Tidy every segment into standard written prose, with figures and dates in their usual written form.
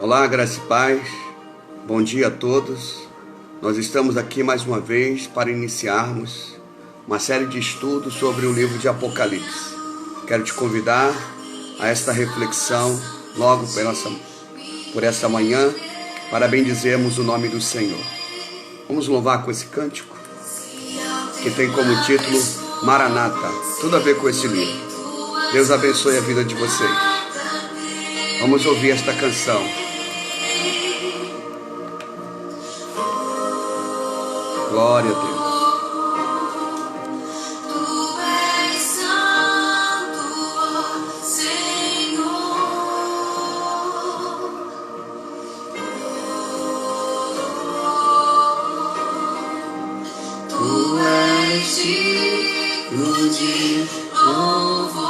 Olá, graça e paz, bom dia a todos. Nós estamos aqui mais uma vez para iniciarmos uma série de estudos sobre o livro de Apocalipse. Quero te convidar a esta reflexão logo por essa manhã, para bendizermos o nome do Senhor. Vamos louvar com esse cântico, que tem como título Maranata, tudo a ver com esse livro. Deus abençoe a vida de vocês. Vamos ouvir esta canção. Glória a Deus. Tu és santo, Senhor. Tu és digno de louvor.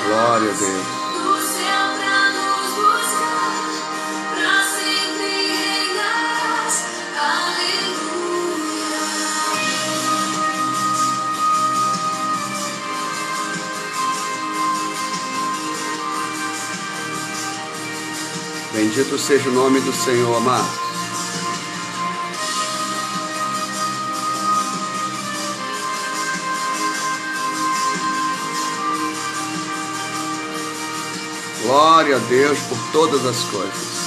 Glória a Deus. Do céu pra nos buscar, pra sempre reinarás. Aleluia. Bendito seja o nome do Senhor, amado. Glória a Deus por todas as coisas.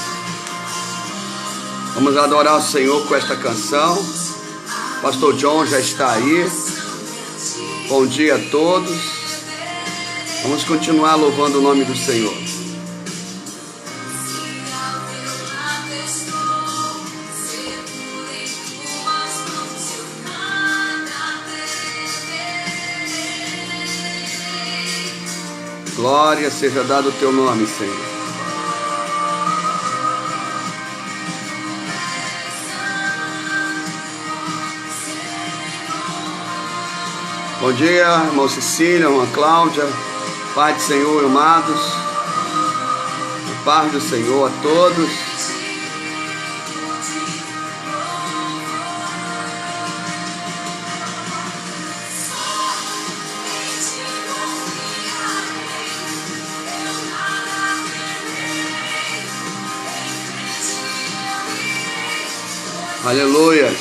Vamos adorar o Senhor com esta canção. Pastor John já está aí. Bom dia a todos. Vamos continuar louvando o nome do Senhor. Glória seja dado o teu nome, Senhor. Bom dia, irmão Cecília, irmã Cláudia. Pai do Senhor, amados. A paz do Senhor a todos. Aleluia.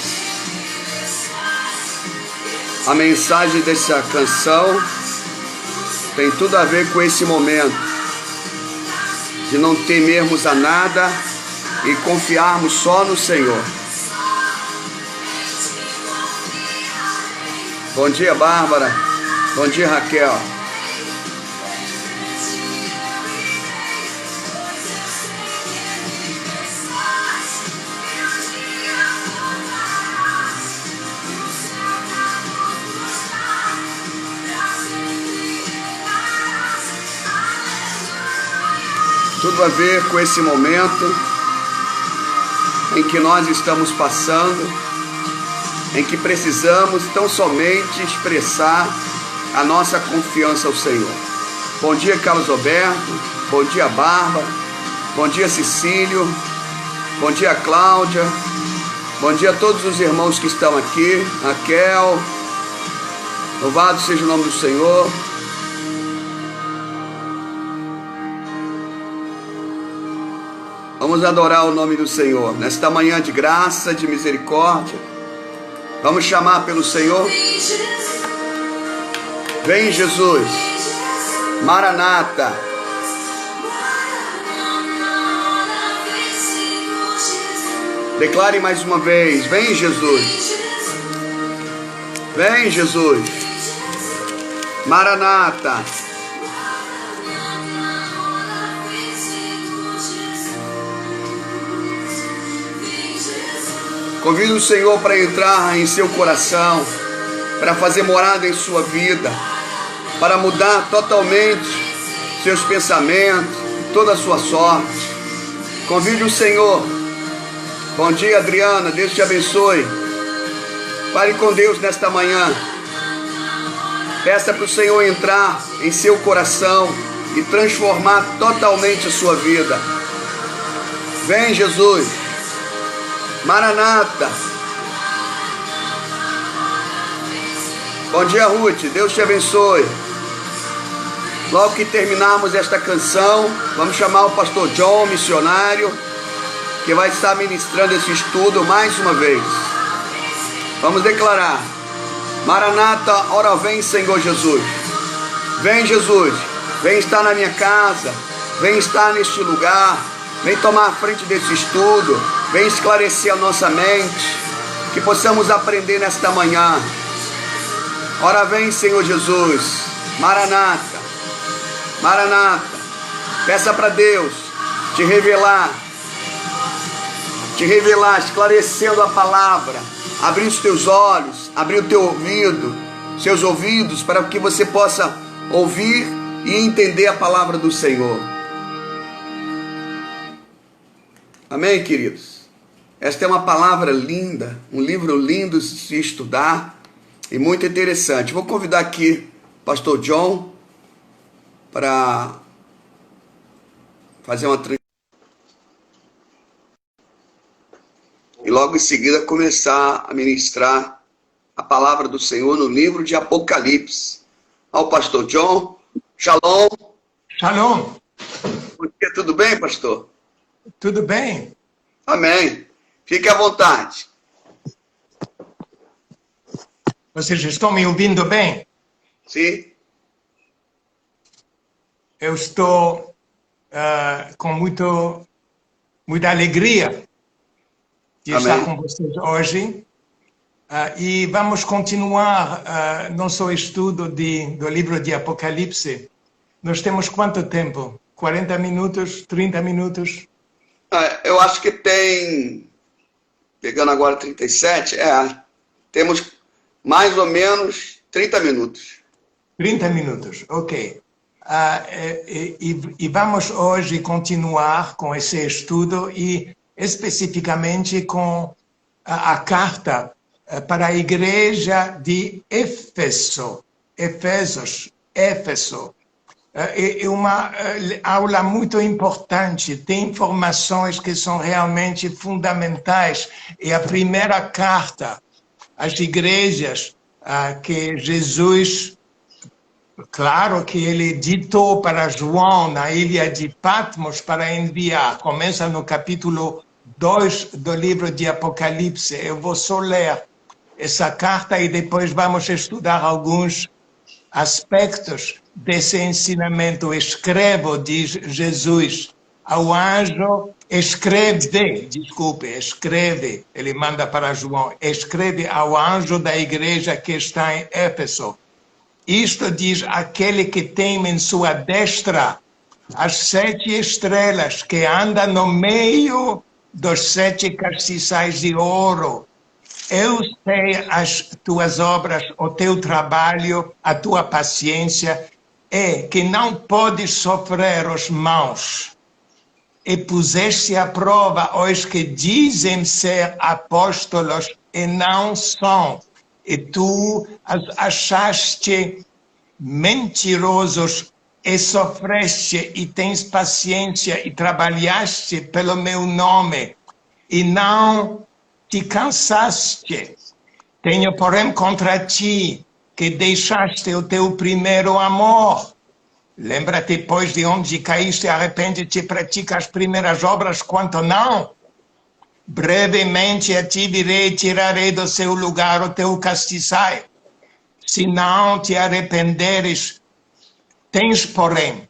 A mensagem dessa canção tem tudo a ver com esse momento de não temermos a nada e confiarmos só no Senhor. Bom dia, Bárbara. Bom dia, Raquel. Tudo a ver com esse momento em que nós estamos passando, em que precisamos tão somente expressar a nossa confiança ao Senhor. Bom dia, Carlos Roberto. Bom dia, Bárbara. Bom dia, Cecílio. Bom dia, Cláudia. Bom dia a todos os irmãos que estão aqui. Raquel. Louvado seja o nome do Senhor. Vamos adorar o nome do Senhor nesta manhã de graça, de misericórdia. Vamos chamar pelo Senhor. Vem, Jesus. Maranata. Declare mais uma vez. Vem, Jesus. Vem, Jesus. Maranata. Convido o Senhor para entrar em seu coração, para fazer morada em sua vida, para mudar totalmente seus pensamentos, toda a sua sorte. Convide o Senhor. Bom dia, Adriana, Deus te abençoe. Fale com Deus nesta manhã. Peça para o Senhor entrar em seu coração, e transformar totalmente a sua vida. Vem, Jesus. Maranata. Bom dia, Ruth. Deus te abençoe. Logo que terminarmos esta canção, vamos chamar o pastor John, missionário, que vai estar ministrando esse estudo mais uma vez. Vamos declarar: Maranata, ora vem, Senhor Jesus. Vem, Jesus. Vem estar na minha casa. Vem estar neste lugar. Vem tomar a frente desse estudo. Vem esclarecer a nossa mente. Que possamos aprender nesta manhã. Ora vem, Senhor Jesus. Maranata. Maranata. Peça para Deus te revelar, esclarecendo a palavra, abrir os teus olhos, abrir o teu ouvido, seus ouvidos, para que você possa ouvir e entender a palavra do Senhor. Amém, queridos? Esta é uma palavra linda, um livro lindo de se estudar e muito interessante. Vou convidar aqui o pastor John para fazer uma transmissão e logo em seguida começar a ministrar a palavra do Senhor no livro de Apocalipse. Ao pastor John. Shalom. Shalom. Tudo bem, pastor? Tudo bem. Amém. Fique à vontade. Vocês estão me ouvindo bem? Sim. Eu estou com muita alegria de estar com vocês hoje. E vamos continuar nosso estudo do livro de Apocalipse. Nós temos quanto tempo? 40 minutos? 30 minutos? Eu acho que tem, pegando agora 37, temos mais ou menos 30 minutos. 30 minutos, ok. E vamos hoje continuar com esse estudo e especificamente com a carta para a igreja de Éfeso. É uma aula muito importante, tem informações que são realmente fundamentais. É a primeira carta às igrejas que Jesus, claro que ele ditou para João na ilha de Patmos para enviar. Começa no capítulo 2 do livro de Apocalipse. Eu vou só ler essa carta e depois vamos estudar alguns aspectos desse ensinamento. Escrevo, diz Jesus, ao anjo, escreve, ele manda para João, escreve ao anjo da igreja que está em Éfeso. Isto diz aquele que tem em sua destra as 7 estrelas, que anda no meio dos 7 castiçais de ouro. Eu sei as tuas obras, o teu trabalho, a tua paciência, e que não podes sofrer os maus. E puseste à prova os que dizem ser apóstolos e não são. E tu as achaste mentirosos e sofreste e tens paciência e trabalhaste pelo meu nome e não te cansaste. Tenho, porém, contra ti que deixaste o teu primeiro amor. Lembra-te, pois, de onde caíste, arrepende-te e pratica as primeiras obras, quanto não? Brevemente a ti virei e tirarei do seu lugar o teu castiçai. Se não te arrependeres, tens, porém,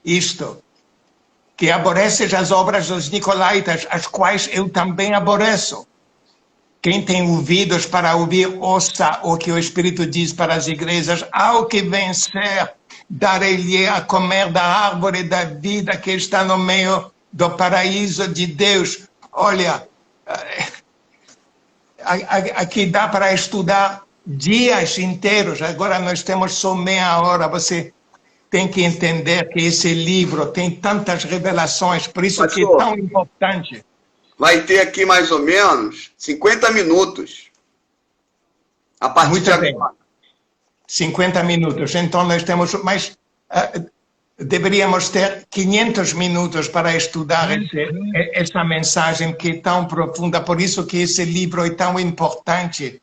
isto, que aborreces as obras dos nicolaítas, as quais eu também aborreço. Quem tem ouvidos para ouvir, ouça o que o Espírito diz para as igrejas. Ao que vencer, darei-lhe a comer da árvore da vida que está no meio do paraíso de Deus. Olha, aqui dá para estudar dias inteiros. Agora nós temos só meia hora. Você tem que entender que esse livro tem tantas revelações, por isso que é tão importante. Vai ter aqui mais ou menos 50 minutos. A partir de agora. 50 minutos. Então nós temos mais... deveríamos ter 500 minutos para estudar essa mensagem que é tão profunda, por isso que esse livro é tão importante.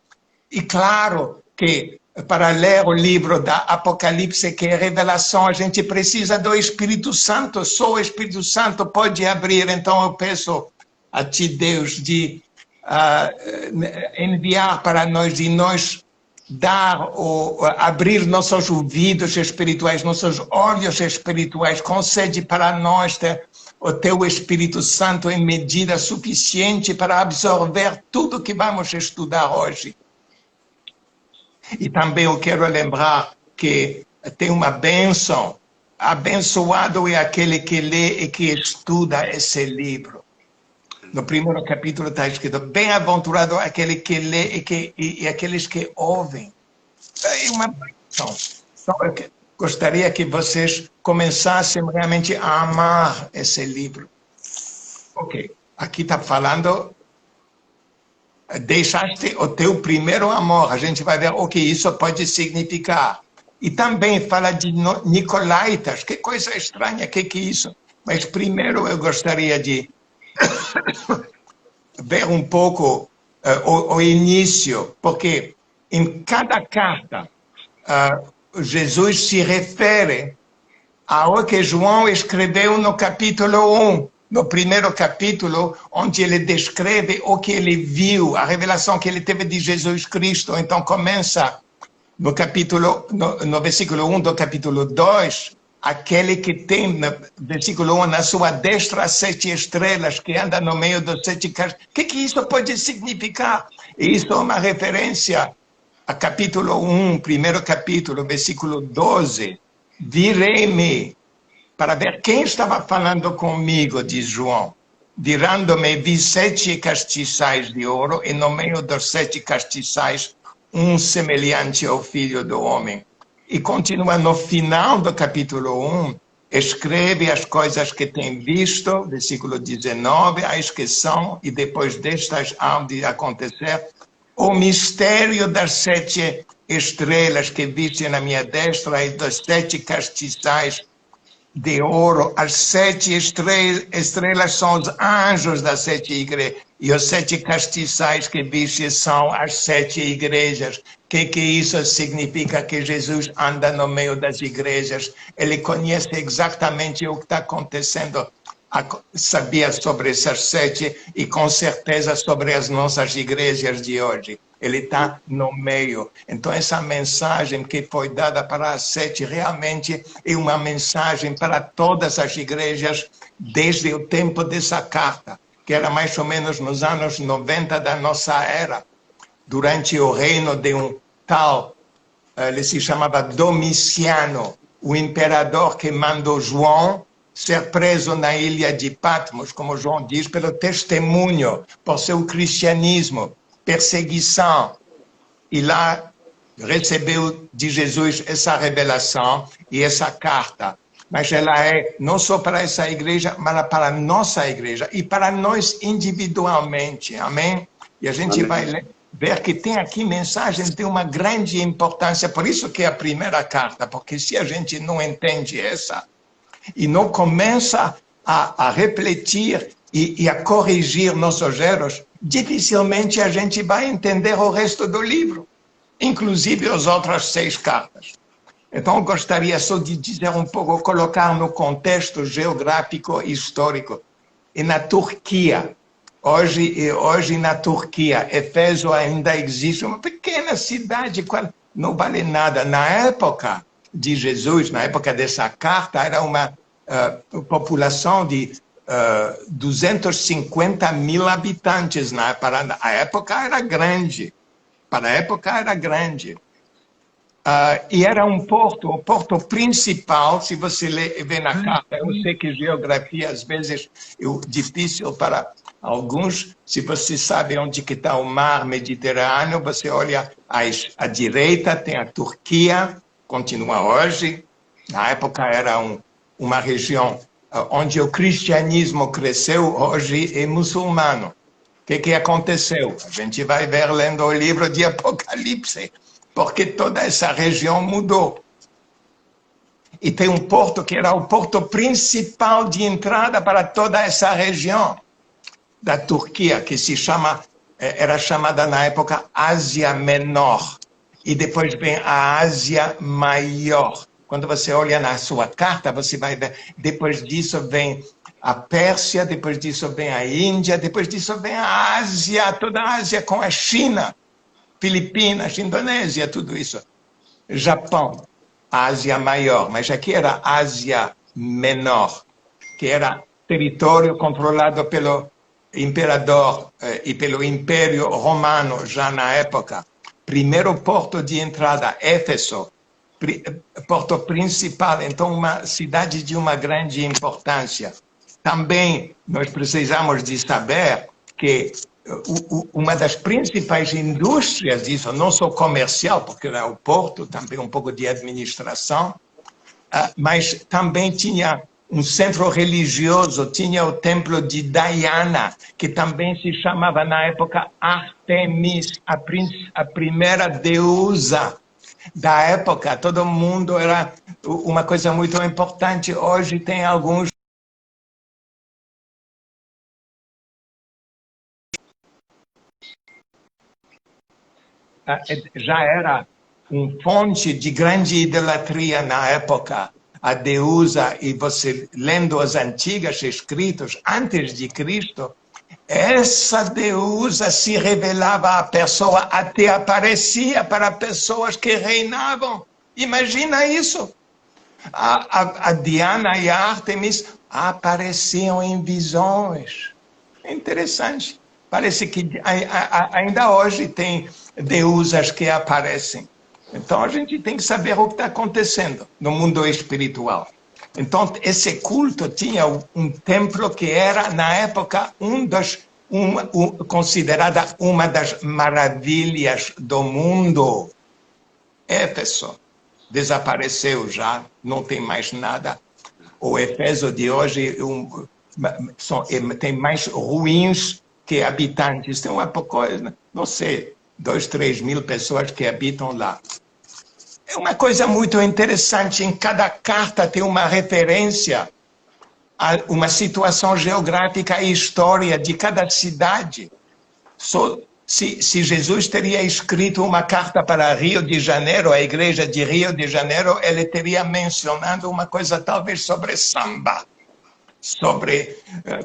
E claro que para ler o livro da Apocalipse, que é revelação, a gente precisa do Espírito Santo, só o Espírito Santo pode abrir. Então eu peço a ti, Deus, de enviar para nós, de nós dar ou abrir nossos ouvidos espirituais, nossos olhos espirituais, concede para nós o teu Espírito Santo em medida suficiente para absorver tudo que vamos estudar hoje. E também eu quero lembrar que tem uma bênção. Abençoado é aquele que lê e que estuda esse livro. No primeiro capítulo está escrito: bem-aventurado aquele que lê e aqueles que ouvem. É uma bênção. Então, eu gostaria que vocês começassem realmente a amar esse livro. Ok, aqui está falando... Deixaste o teu primeiro amor. A gente vai ver o que isso pode significar. E também fala de Nicolaítas. Que coisa estranha, que é isso? Mas primeiro eu gostaria de ver um pouco o início, porque em cada carta Jesus se refere ao que João escreveu no capítulo 1. No primeiro capítulo, onde ele descreve o que ele viu, a revelação que ele teve de Jesus Cristo. Então começa no capítulo, no versículo 1 do capítulo 2, aquele que tem, no versículo 1, na sua destra 7 estrelas, que anda no meio dos 7 castos. O que isso pode significar? Isso é uma referência a capítulo 1, primeiro capítulo, versículo 12. Virei-me para ver quem estava falando comigo, diz João. Virando-me, vi 7 castiçais de ouro, e no meio dos 7 castiçais, um semelhante ao Filho do Homem. E continua no final do capítulo 1, escreve as coisas que tem visto, versículo 19, as que são, e depois destas hão de acontecer, o mistério das 7 estrelas que viste na minha destra e dos 7 castiçais de ouro. As 7 estrelas são os anjos das 7 igrejas, e os 7 castiçais que viste são as 7 igrejas. O que isso significa? Que Jesus anda no meio das igrejas, ele conhece exatamente o que está acontecendo, sabia sobre essas 7 e com certeza sobre as nossas igrejas de hoje. Ele está no meio. Então, essa mensagem que foi dada para as 7 realmente é uma mensagem para todas as igrejas desde o tempo dessa carta, que era mais ou menos nos anos 90 da nossa era, durante o reino de um tal, ele se chamava Domiciano, o imperador que mandou João ser preso na ilha de Patmos, como João diz, pelo testemunho, por seu cristianismo, perseguição. E lá recebeu de Jesus essa revelação e essa carta. Mas ela é não só para essa igreja, mas para a nossa igreja e para nós individualmente. Amém? E a gente vai ver que tem aqui mensagens de uma grande importância. Por isso que é a primeira carta, porque se a gente não entende essa e não começa a refletir e a corrigir nossos erros, dificilmente a gente vai entender o resto do livro, inclusive as outras 6 cartas. Então, eu gostaria só de dizer um pouco, colocar no contexto geográfico e histórico. E na Turquia, hoje na Turquia, Éfeso ainda existe uma pequena cidade, não vale nada. Na época de Jesus, na época dessa carta, era uma população de 250 mil habitantes. Para a época era grande. Para a época era grande. E era um porto, o porto principal, se você vê na carta, eu sei que geografia às vezes é difícil para alguns, se você sabe onde que está o mar Mediterrâneo, você olha à direita, tem a Turquia, continua hoje, na época era uma região onde o cristianismo cresceu, hoje é muçulmano. O que aconteceu? A gente vai ver lendo o livro de Apocalipse, porque toda essa região mudou. E tem um porto que era o porto principal de entrada para toda essa região da Turquia, que era chamada na época Ásia Menor. E depois vem a Ásia Maior. Quando você olha na sua carta, você vai ver, depois disso vem a Pérsia, depois disso vem a Índia, depois disso vem a Ásia, toda a Ásia com a China, Filipinas, Indonésia, tudo isso. Japão, Ásia Maior, mas aqui era Ásia Menor, que era território controlado pelo imperador e pelo Império Romano já na época. Primeiro porto de entrada, Éfeso, porto principal, então uma cidade de uma grande importância. Também nós precisamos de saber que uma das principais indústrias disso, não só comercial, porque era o porto, também um pouco de administração, mas também tinha um centro religioso, tinha o templo de Diana, que também se chamava na época Artemis, a primeira deusa da época. Todo mundo era uma coisa muito importante. Hoje tem alguns já era fonte de grande idolatria na época, a deusa, e você lendo os antigos escritos antes de Cristo, essa deusa se revelava à pessoa, até aparecia para pessoas que reinavam. Imagina isso. A Diana e a Artemis apareciam em visões. É interessante. Parece que ainda hoje tem deusas que aparecem. Então a gente tem que saber o que está acontecendo no mundo espiritual. Então esse culto tinha um templo que era na época considerada uma das maravilhas do mundo. Éfeso desapareceu já, não tem mais nada. O Éfeso de hoje tem mais ruínas que habitantes. Tem uma coisa, não sei, 2, 3 mil pessoas que habitam lá. É uma coisa muito interessante, em cada carta tem uma referência a uma situação geográfica e história de cada cidade. Se Jesus teria escrito uma carta para Rio de Janeiro, a igreja de Rio de Janeiro, ele teria mencionado uma coisa talvez sobre samba, sobre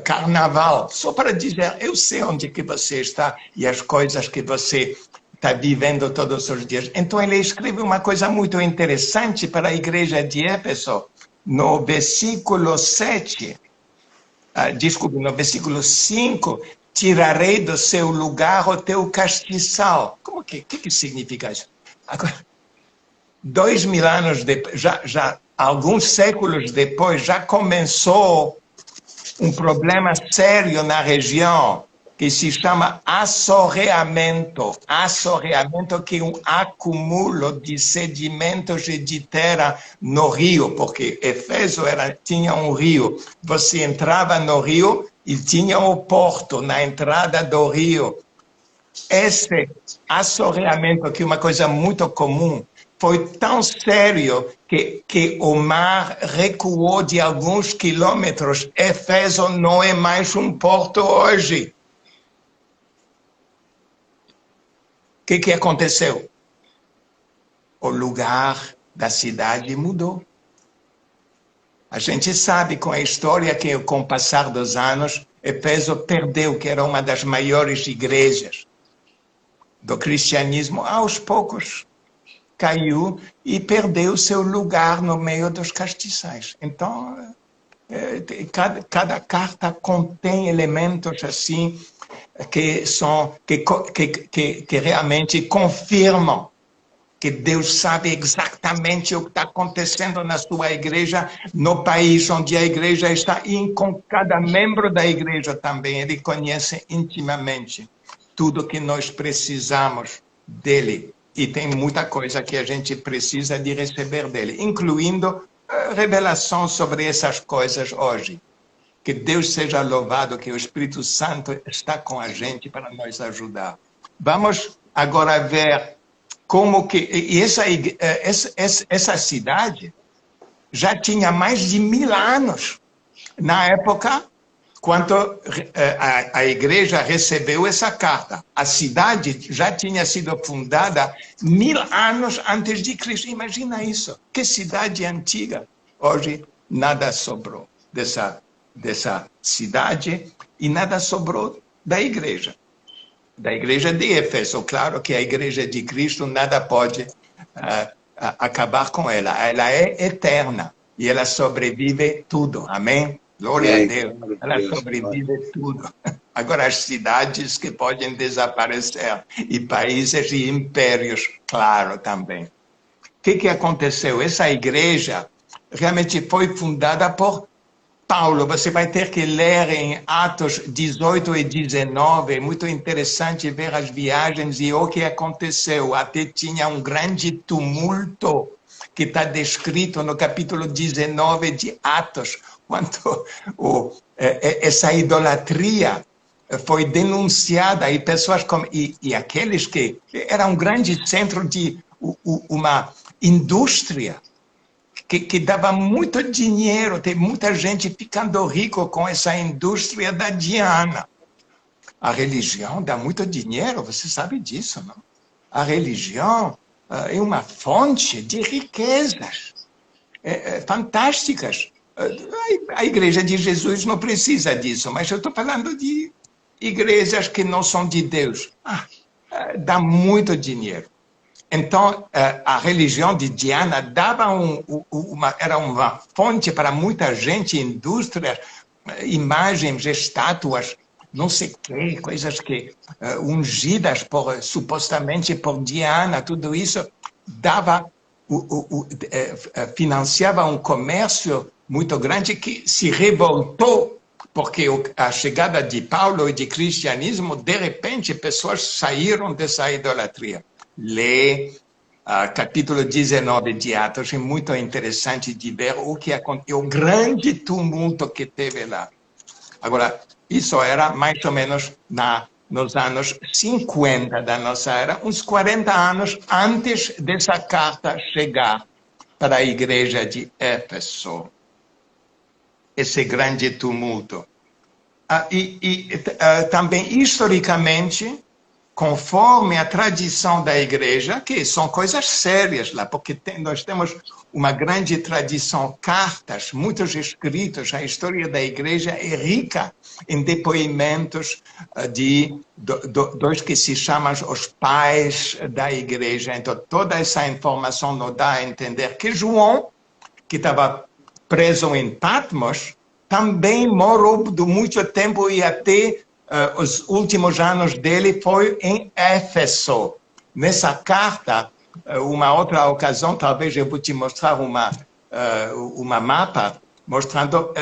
carnaval, só para dizer, eu sei onde que você está e as coisas que você está vivendo todos os dias. Então ele escreve uma coisa muito interessante para a igreja de Éfeso, no versículo 7, no versículo 5, tirarei do seu lugar o teu castiçal. Como que significa isso? Agora, 2000 anos depois, já alguns séculos depois, já começou um problema sério na região, que se chama assoreamento. Assoreamento, que é um acúmulo de sedimentos e de terra no rio, porque Éfeso tinha um rio. Você entrava no rio e tinha o porto na entrada do rio. Esse assoreamento, que é uma coisa muito comum, foi tão sério que o mar recuou de alguns quilômetros. Éfeso não é mais um porto hoje. O que aconteceu? O lugar da cidade mudou. A gente sabe com a história que, com o passar dos anos, Éfeso perdeu, que era uma das maiores igrejas do cristianismo. Aos poucos caiu e perdeu seu lugar no meio dos castiçais. Então, cada carta contém elementos assim que realmente confirmam que Deus sabe exatamente o que está acontecendo na sua igreja, no país onde a igreja está, e com cada membro da igreja também. Ele conhece intimamente tudo que nós precisamos dele. E tem muita coisa que a gente precisa de receber dele, incluindo revelação sobre essas coisas hoje. Que Deus seja louvado, que o Espírito Santo está com a gente para nos ajudar. Vamos agora ver como que... E essa cidade já tinha mais de 1000 anos. Na época, quando a igreja recebeu essa carta, a cidade já tinha sido fundada 1000 anos antes de Cristo. Imagina isso. Que cidade antiga. Hoje, nada sobrou dessa cidade e nada sobrou da igreja. Da igreja de Éfeso. Claro que a igreja de Cristo nada pode acabar com ela. Ela é eterna e ela sobrevive tudo. Amém? Glória a Deus. Ela sobrevive tudo. Agora, as cidades que podem desaparecer e países e impérios, claro, também. O que aconteceu? Essa igreja realmente foi fundada por Paulo. Você vai ter que ler em Atos 18 e 19. É muito interessante ver as viagens e o que aconteceu. Até tinha um grande tumulto que está descrito no capítulo 19 de Atos, quando essa idolatria foi denunciada e pessoas e aqueles que era um grande centro de uma indústria que dava muito dinheiro, tem muita gente ficando rico com essa indústria da Diana. A religião dá muito dinheiro, você sabe disso, não? A religião é uma fonte de riquezas fantásticas. A igreja de Jesus não precisa disso, mas eu estou falando de igrejas que não são de Deus. Dá muito dinheiro. Então, a religião de Diana dava era uma fonte para muita gente, indústrias, imagens, estátuas, não sei o quê, coisas que ungidas supostamente por Diana, tudo isso dava, financiava um comércio muito grande que se revoltou, porque a chegada de Paulo e de cristianismo, de repente, pessoas saíram dessa idolatria. Lê capítulo 19 de Atos, é muito interessante de ver o que aconteceu, o grande tumulto que teve lá. Agora, isso era mais ou menos nos anos 50 da nossa era, uns 40 anos antes dessa carta chegar para a igreja de Éfeso. Esse grande tumulto. Também, historicamente, conforme a tradição da igreja, que são coisas sérias lá, porque nós temos uma grande tradição, cartas, muitos escritos, a história da igreja é rica em depoimentos de dois que se chamam os pais da igreja. Então, toda essa informação nos dá a entender que João, que estava preso em Patmos, também morou por muito tempo e até os últimos anos dele foi em Éfeso. Nessa carta, uma outra ocasião, talvez eu vou te mostrar uma mapa mostrando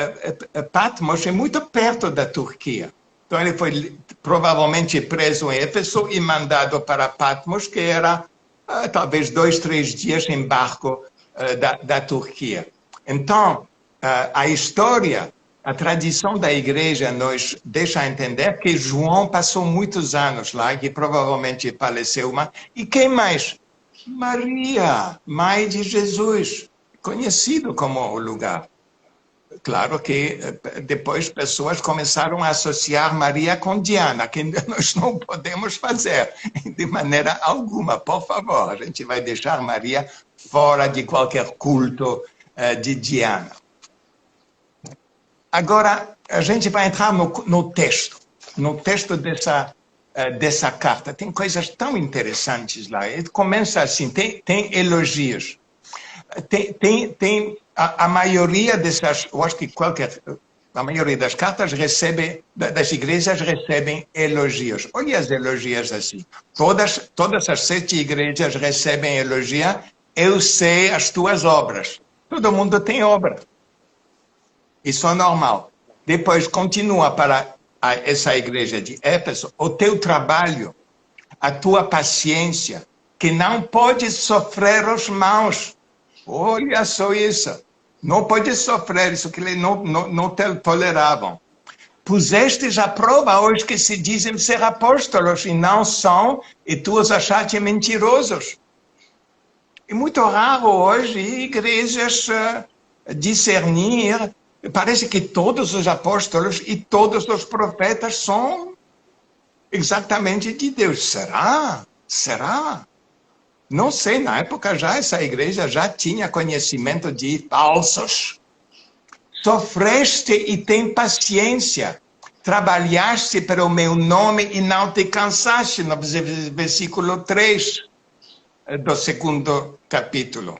Patmos é muito perto da Turquia. Então ele foi provavelmente preso em Éfeso e mandado para Patmos, que era talvez 2, 3 dias em barco da Turquia. Então, a história, a tradição da igreja nos deixa entender que João passou muitos anos lá, que provavelmente faleceu. E quem mais? Maria, mãe de Jesus, conhecido como o lugar. Claro que depois pessoas começaram a associar Maria com Diana, que nós não podemos fazer de maneira alguma. Por favor, a gente vai deixar Maria fora de qualquer culto de Diana. Agora, a gente vai entrar no texto dessa carta. Tem coisas tão interessantes lá. Ele começa assim, tem elogios. Tem a maioria dessas, eu acho que a maioria das cartas das igrejas recebem elogios. Olha as elogias assim. Todas as 7 igrejas recebem elogios. Eu sei as tuas obras. Todo mundo tem obra. Isso é normal. Depois continua para essa igreja de Éfeso, o teu trabalho, a tua paciência, que não pode sofrer os maus. Olha só isso. Não pode sofrer isso que eles não toleravam. Pusestes à prova os que se dizem ser apóstolos e não são, e tu os achaste mentirosos. É muito raro hoje igrejas discernir. Parece que todos os apóstolos e todos os profetas são exatamente de Deus. Será? Será? Não sei, na época já essa igreja já tinha conhecimento de falsos. Sofreste e tem paciência. Trabalhaste pelo meu nome e não te cansaste, no versículo 3 do segundo capítulo.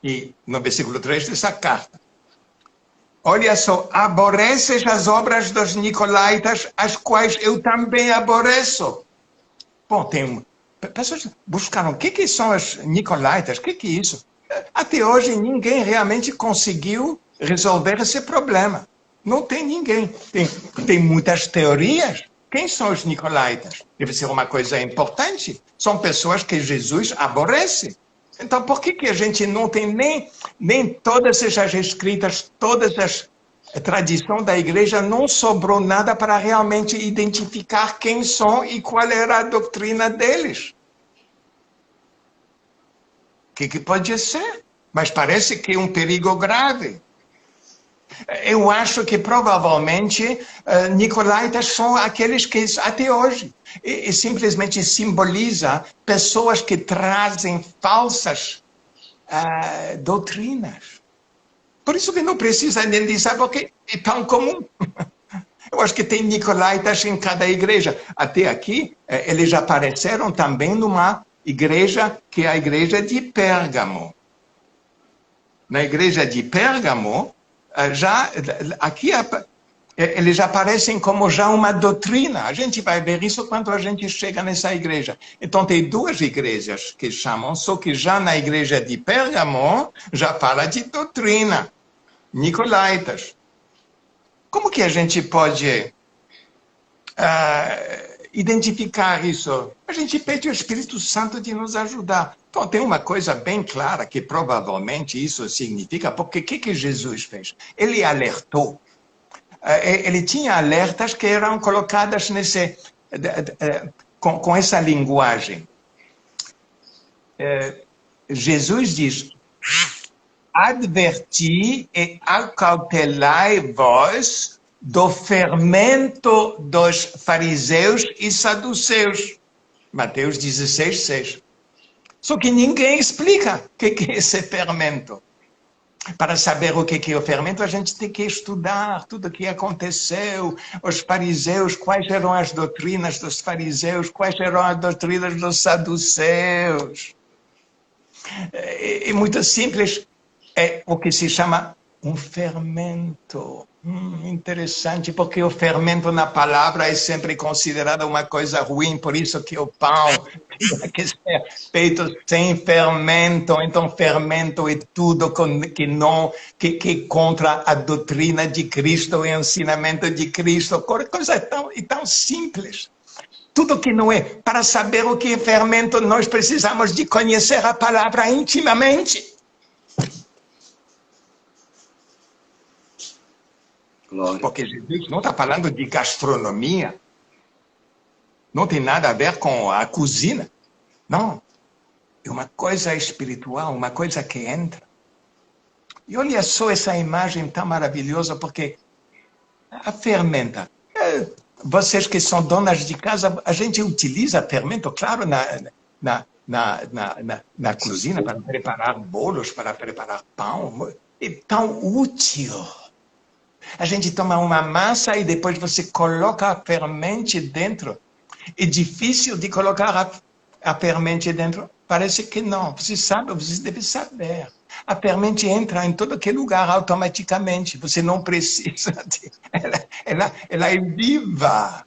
E no versículo 3 dessa carta. Olha só, aborreces as obras dos nicolaítas, as quais eu também aborreço. Bom, pessoas buscaram o que são os nicolaítas, o que é isso? Até hoje ninguém realmente conseguiu resolver esse problema. Não tem ninguém. Tem muitas teorias. Quem são os nicolaítas? Deve ser uma coisa importante. São pessoas que Jesus aborrece. Então, por que a gente não tem nem todas essas escritas, todas as tradições da igreja, não sobrou nada para realmente identificar quem são e qual era a doutrina deles? O que pode ser? Mas parece que é um perigo grave. Eu acho que provavelmente nicolaítas são aqueles que até hoje e simplesmente simboliza pessoas que trazem falsas doutrinas. Por isso que não precisa analisar, porque é tão comum. Eu acho que tem nicolaítas em cada igreja. Até aqui, eles apareceram também numa igreja que é a igreja de Pérgamo. Na igreja de Pérgamo, aqui eles aparecem como já uma doutrina. A gente vai ver isso quando a gente chega nessa igreja. Então tem duas igrejas que chamam, só que já na igreja de Pérgamo já fala de doutrina. Nicolaítas. Como que a gente pode identificar isso? A gente pede ao Espírito Santo de nos ajudar. Então, tem uma coisa bem clara que provavelmente isso significa, porque o que Jesus fez? Ele alertou. Ele tinha alertas que eram colocadas com essa linguagem. Jesus diz: adverti e acautelai-vos do fermento dos fariseus e saduceus. Mateus 16, 6. Só que ninguém explica o que é esse fermento. Para saber o que é o fermento, a gente tem que estudar tudo o que aconteceu, os fariseus, quais eram as doutrinas dos fariseus, quais eram as doutrinas dos saduceus. É muito simples, é o que se chama um fermento. Interessante, porque o fermento na palavra é sempre considerado uma coisa ruim, por isso que o pão tem que ser feito sem fermento. Então, fermento é tudo que é contra a doutrina de Cristo, o ensinamento de Cristo, coisa tão simples. Tudo que não é. Para saber o que é fermento, nós precisamos de conhecer a palavra intimamente. Porque Jesus não está falando de gastronomia. Não tem nada a ver com a cozinha. Não. É uma coisa espiritual, uma coisa que entra. E olha só essa imagem tão maravilhosa, porque a fermenta. Vocês que são donas de casa, a gente utiliza fermento, claro, na cozinha, para preparar bolos, para preparar pão. É tão útil. A gente toma uma massa e depois você coloca a fermente dentro. É difícil de colocar a fermente dentro? Parece que não. Você sabe, você deve saber. A fermente entra em todo aquele lugar automaticamente. Você não precisa de... Ela é viva.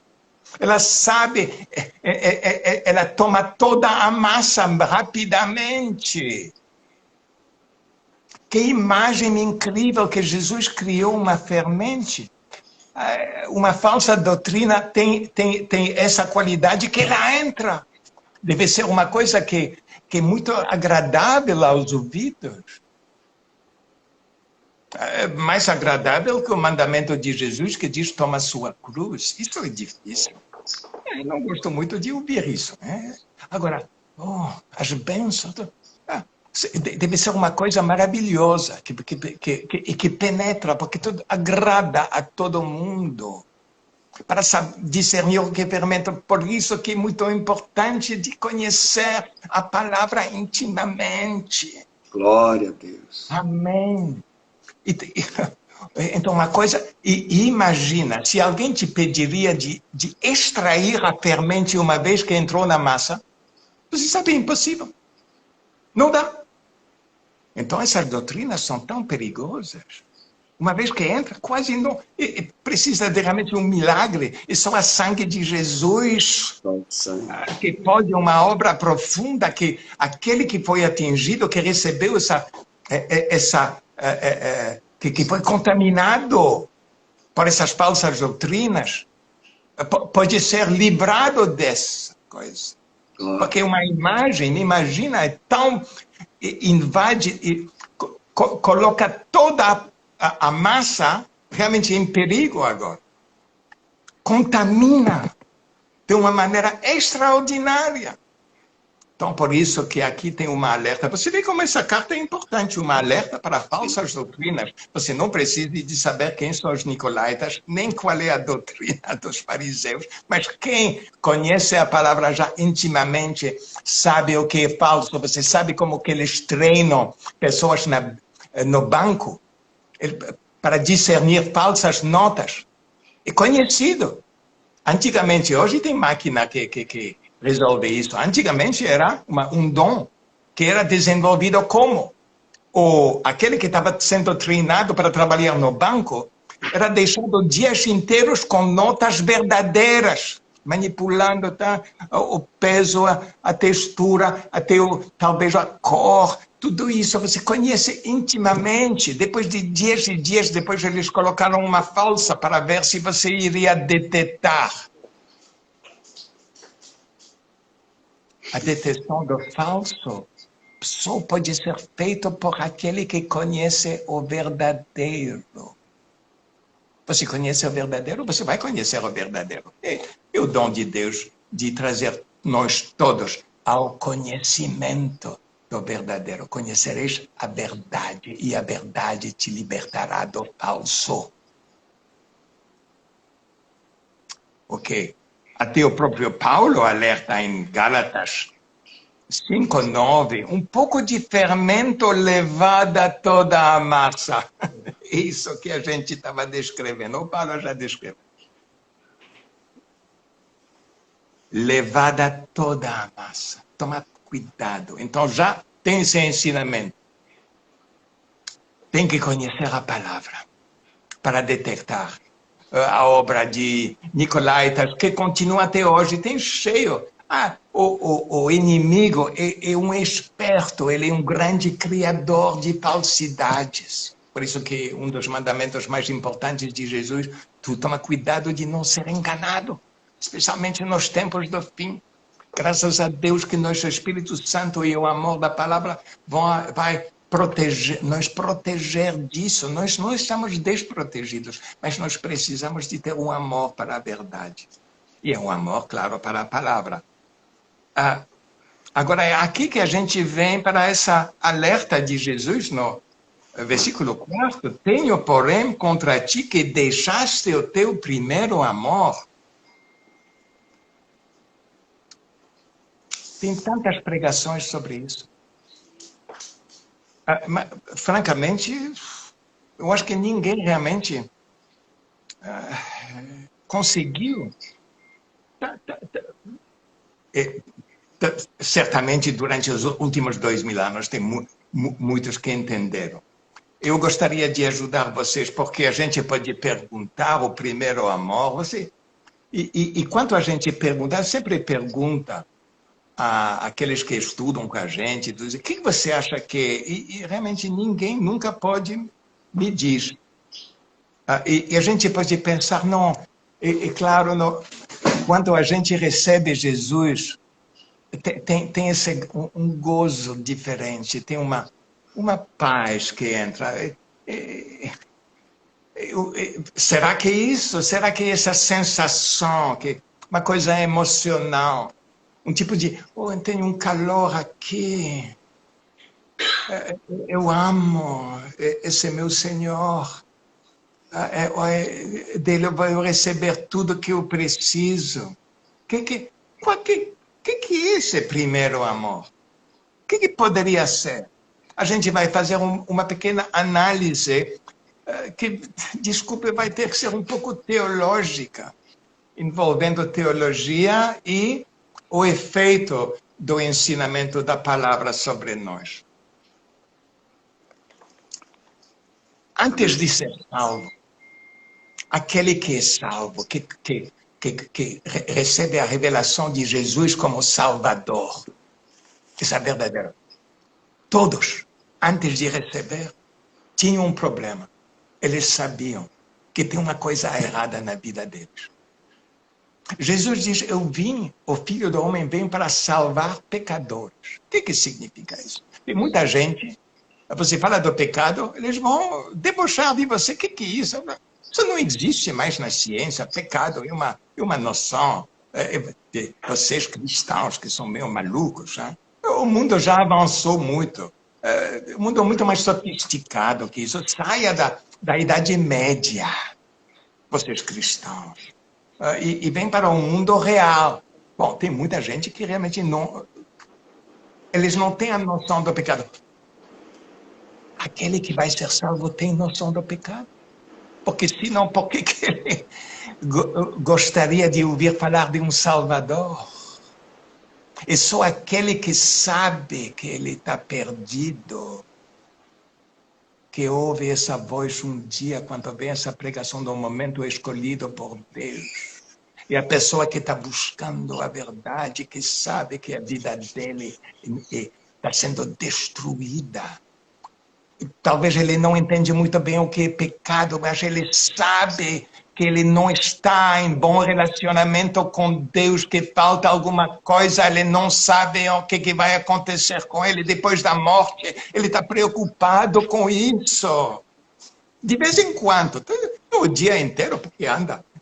Ela sabe, ela toma toda a massa rapidamente. Que imagem incrível que Jesus criou uma fermente. Uma falsa doutrina tem essa qualidade que ela entra. Deve ser uma coisa que é muito agradável aos ouvidos. É mais agradável que o mandamento de Jesus que diz: toma sua cruz. Isso é difícil. Eu não gosto muito de ouvir isso. Agora, as bênçãos... deve ser uma coisa maravilhosa, que penetra, porque tudo agrada a todo mundo. Para discernir o que fermenta. Por isso que é muito importante de conhecer a palavra intimamente. Glória a Deus. Amém. Então, uma coisa, e imagina, se alguém te pediria de extrair a fermente uma vez que entrou na massa, você sabe, é impossível. Não dá. Então, essas doutrinas são tão perigosas. Uma vez que entra, quase não. Precisa de realmente um milagre. E só a sangue de Jesus que pode uma obra profunda, que aquele que foi atingido, que recebeu que foi contaminado por essas falsas doutrinas, pode ser livrado dessa coisa. Porque uma imagem, imagina, é tão invade e coloca toda a massa realmente em perigo agora. Contamina de uma maneira extraordinária. Então, por isso que aqui tem uma alerta. Você vê como essa carta é importante, uma alerta para falsas doutrinas. Você não precisa de saber quem são os nicolaítas, nem qual é a doutrina dos fariseus, mas quem conhece a palavra já intimamente sabe o que é falso. Você sabe como que eles treinam pessoas no banco para discernir falsas notas. É conhecido. Antigamente, hoje tem máquina que resolve isso. Antigamente era um dom que era desenvolvido como? Aquele que estava sendo treinado para trabalhar no banco era deixado dias inteiros com notas verdadeiras, manipulando o peso, a textura, até talvez a cor. Tudo isso você conhece intimamente. Depois de dias e dias, depois eles colocaram uma falsa para ver se você iria detectar. A detecção do falso só pode ser feita por aquele que conhece o verdadeiro. Você conhece o verdadeiro, você vai conhecer o verdadeiro. É o dom de Deus de trazer nós todos ao conhecimento do verdadeiro. Conhecereis a verdade e a verdade te libertará do falso. Ok. Até o próprio Paulo alerta em Gálatas 5:9, um pouco de fermento levada toda a massa. Isso que a gente estava descrevendo. O Paulo já descreveu. Levada toda a massa. Toma cuidado. Então já tem esse ensinamento. Tem que conhecer a palavra para detectar a obra de Nicolaitas, que continua até hoje, tem cheio. O inimigo é um esperto, ele é um grande criador de falsidades. Por isso que um dos mandamentos mais importantes de Jesus, tu toma cuidado de não ser enganado, especialmente nos tempos do fim. Graças a Deus que nosso Espírito Santo e o amor da palavra vai nos proteger disso. Nós não estamos desprotegidos, mas nós precisamos de ter um amor para a verdade. E é um amor, claro, para a palavra. Agora, é aqui que a gente vem para essa alerta de Jesus no versículo 4. Tenho, porém, contra ti que deixaste o teu primeiro amor. Tem tantas pregações sobre isso. Mas, francamente, eu acho que ninguém realmente conseguiu. Certamente, durante os últimos 2000 anos, tem muitos que entenderam. Eu gostaria de ajudar vocês, porque a gente pode perguntar o primeiro amor. E quando a gente pergunta, sempre pergunta aqueles que estudam com a gente, dizem, o que você acha que é? E realmente ninguém nunca pode medir. E a gente pode pensar, não, claro, não, quando a gente recebe Jesus, tem esse um gozo diferente, tem uma paz que entra. Será que é isso? Será que é essa sensação, que uma coisa emocional? Um tipo de, eu tenho um calor aqui. Eu amo esse meu Senhor. Dele eu vou receber tudo que eu preciso. Que é esse primeiro amor? O que poderia ser? A gente vai fazer uma pequena análise que, desculpe, vai ter que ser um pouco teológica, envolvendo teologia e o efeito do ensinamento da palavra sobre nós. Antes de ser salvo, aquele que é salvo, que recebe a revelação de Jesus como Salvador, isso é verdadeiro. Todos, antes de receber, tinham um problema. Eles sabiam que tem uma coisa errada na vida deles. Jesus diz, o Filho do Homem veio para salvar pecadores. O que significa isso? Tem muita gente, você fala do pecado, eles vão debochar de você. O que é isso? Isso não existe mais na ciência. Pecado é uma noção de vocês cristãos que são meio malucos. Né? O mundo já avançou muito. O mundo é muito mais sofisticado que isso. Saia da Idade Média, vocês cristãos. E vem para o mundo real. Bom, tem muita gente que realmente não... Eles não têm a noção do pecado. Aquele que vai ser salvo tem noção do pecado. Porque senão, por que ele gostaria de ouvir falar de um Salvador? É só aquele que sabe que ele está perdido, que ouve essa voz um dia, quando vem essa pregação de um momento escolhido por Deus. E a pessoa que está buscando a verdade, que sabe que a vida dele está sendo destruída. Talvez ele não entende muito bem o que é pecado, mas ele sabe que ele não está em bom relacionamento com Deus, que falta alguma coisa, ele não sabe o que vai acontecer com ele depois da morte. Ele está preocupado com isso. De vez em quando, o dia inteiro, porque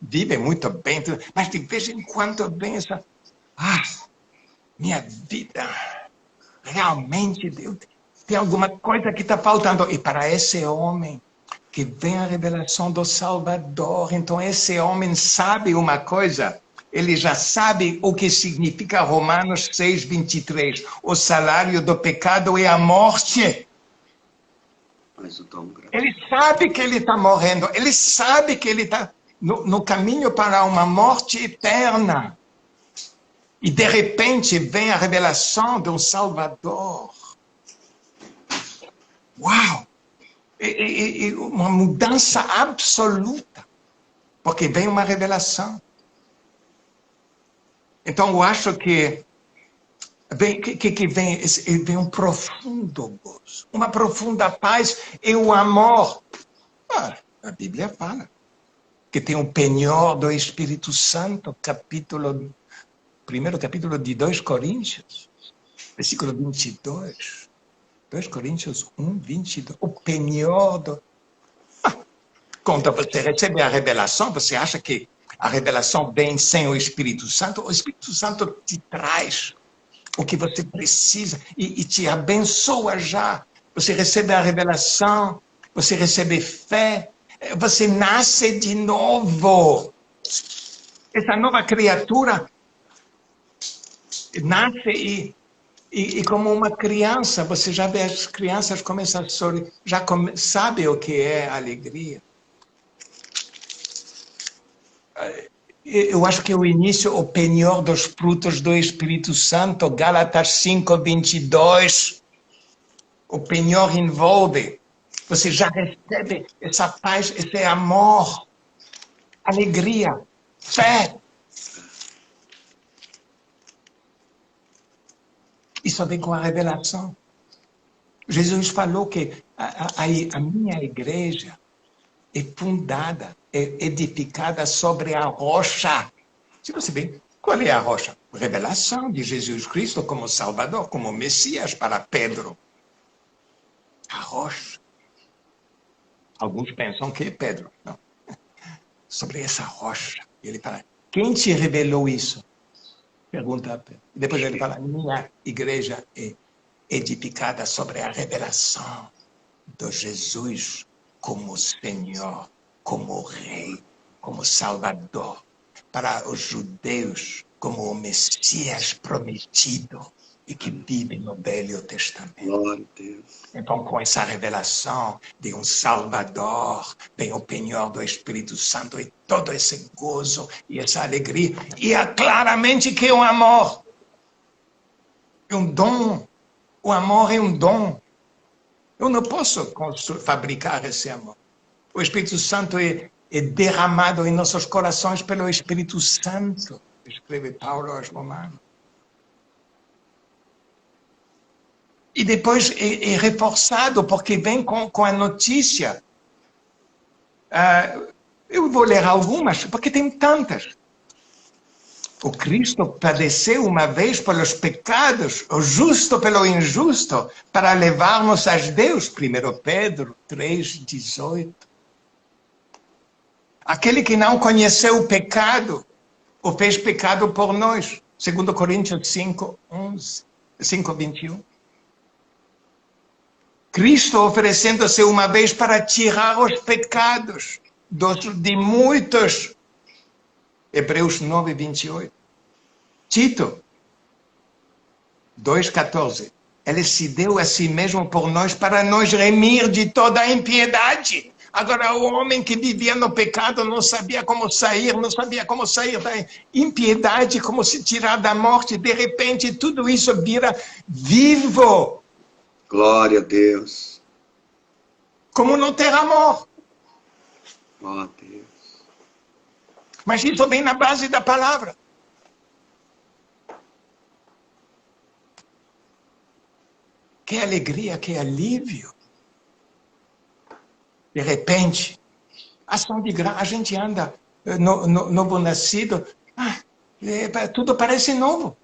vive muito bem, mas de vez em quando vem essa... minha vida, realmente, Deus... Tem alguma coisa que está faltando. E para esse homem que vem a revelação do Salvador, então esse homem sabe uma coisa, ele já sabe o que significa Romanos 6:23. O salário do pecado é a morte. Ele sabe que ele está morrendo, ele sabe que ele está no caminho para uma morte eterna. E de repente vem a revelação de um Salvador. Uau! Uma mudança absoluta, porque vem uma revelação. Então, eu acho que vem um profundo gozo, uma profunda paz e o amor. A Bíblia fala que tem um penhor do Espírito Santo, primeiro capítulo de 2 Coríntios, versículo 22. 2 Coríntios 1:22. O penhor do... Quando você recebe a revelação, você acha que a revelação vem sem o Espírito Santo? O Espírito Santo te traz o que você precisa e te abençoa já. Você recebe a revelação, você recebe fé, você nasce de novo. Essa nova criatura nasce e como uma criança, você já vê as crianças começam a sorrir, já sabe o que é alegria. Eu acho que o início, o penhor dos frutos do Espírito Santo, Gálatas 5:22, o penhor envolve. Você já recebe essa paz, esse amor, alegria, fé. Isso vem com a revelação. Jesus falou que a minha igreja é fundada, é edificada sobre a rocha. Se você vê, qual é a rocha? A revelação de Jesus Cristo como Salvador, como Messias para Pedro. A rocha. Alguns pensam que é Pedro. Não. Sobre essa rocha. Ele fala, quem te revelou isso? Pergunta a Pedro. Depois ele fala, minha igreja é edificada sobre a revelação de Jesus como Senhor, como Rei, como Salvador, para os judeus como o Messias prometido e que vive no Velho Testamento. Glória a Deus. Então, com essa revelação de um Salvador, vem o penhor do Espírito Santo e todo esse gozo e essa alegria. E é claramente que o amor é um dom. O amor é um dom. Eu não posso fabricar esse amor. O Espírito Santo é derramado em nossos corações pelo Espírito Santo, escreve Paulo aos Romanos. E depois é reforçado, porque vem com a notícia. Eu vou ler algumas, porque tem tantas. O Cristo padeceu uma vez pelos pecados, o justo pelo injusto, para levar-nos a Deus. 1 Pedro 3,18. Aquele que não conheceu o pecado, o fez pecado por nós. 2 Coríntios 5:21. Cristo oferecendo-se uma vez para tirar os pecados de muitos. Hebreus 9:28. Tito 2:14. Ele se deu a si mesmo por nós para nos remir de toda a impiedade. Agora, o homem que vivia no pecado não sabia como sair da impiedade, como se tirar da morte. De repente, tudo isso vira vivo. Glória a Deus. Como não ter amor? Glória a Deus. Mas isso vem na base da palavra. Que alegria, que alívio. De repente, ação de graça, a gente anda novo nascido, tudo parece novo.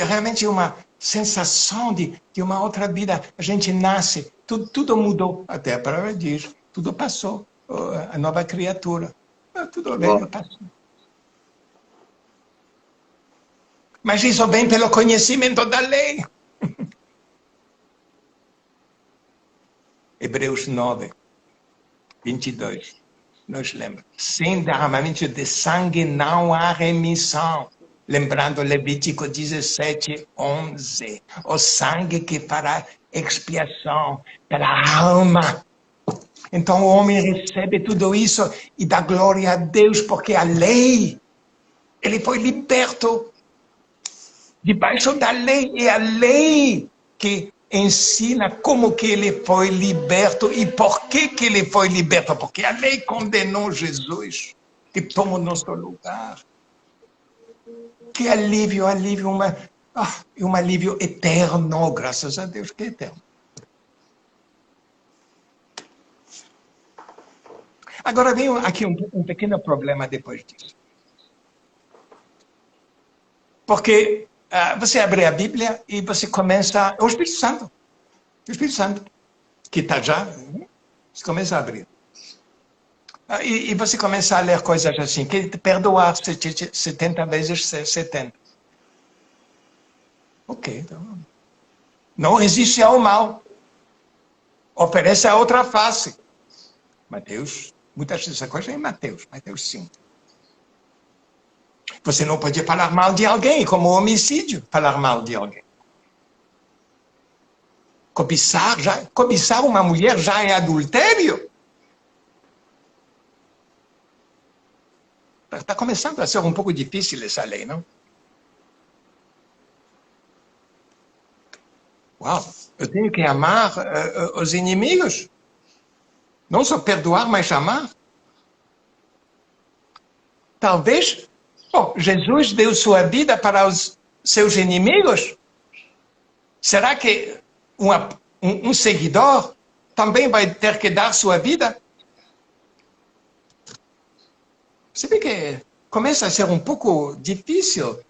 Realmente uma sensação de uma outra vida. A gente nasce, tudo mudou. Até a palavra diz, tudo passou, a nova criatura. Tudo bem, passou. Mas isso vem pelo conhecimento da lei. Hebreus 9:22. Nos lembra. Sem derramamento de sangue não há remissão. Lembrando Levítico 17:11. O sangue que fará expiação pela alma. Então o homem recebe tudo isso e dá glória a Deus, porque a lei, ele foi liberto debaixo da lei. É a lei que ensina como que ele foi liberto e por que ele foi liberto. Porque a lei condenou Jesus, que toma o nosso lugar. Que alívio, um alívio eterno, graças a Deus que é eterno. Agora vem aqui um pequeno problema depois disso. Porque você abre a Bíblia e você começa... O Espírito Santo, que está já, você começa a abrir. E você começa a ler coisas assim, que perdoar 70 vezes 70. Ok, então... Não resiste ao mal. Oferece a outra face. Mateus, muitas dessas coisas é em Mateus 5. Você não pode falar mal de alguém, como homicídio, falar mal de alguém. Cobiçar uma mulher já é adultério. Está começando a ser um pouco difícil essa lei, não? Uau, eu tenho que amar os inimigos? Não só perdoar, mas amar? Talvez... Jesus deu sua vida para os seus inimigos? Será que um seguidor também vai ter que dar sua vida? Você vê que começa a ser um pouco difícil.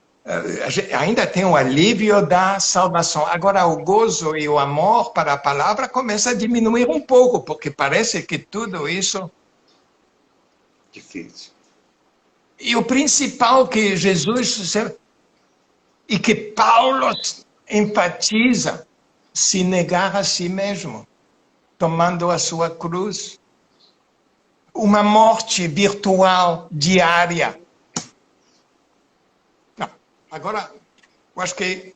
Ainda tem o alívio da salvação. Agora o gozo e o amor para a palavra começa a diminuir um pouco, porque parece que tudo isso... Difícil. E o principal que Jesus e que Paulo enfatiza se negar a si mesmo, tomando a sua cruz. Uma morte virtual diária. Não, agora, eu acho que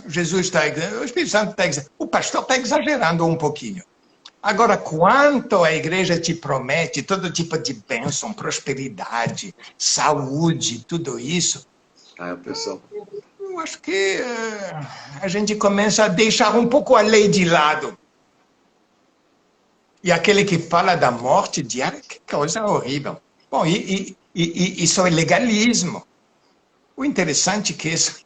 Jesus está dizendo, o Espírito Santo está dizendo, o pastor está exagerando um pouquinho. Agora, quanto a igreja te promete todo tipo de bênção, prosperidade, saúde, tudo isso, pessoal. eu acho que a gente começa a deixar um pouco a lei de lado. E aquele que fala da morte diária, que coisa horrível. Bom, isso é legalismo. O interessante é que isso...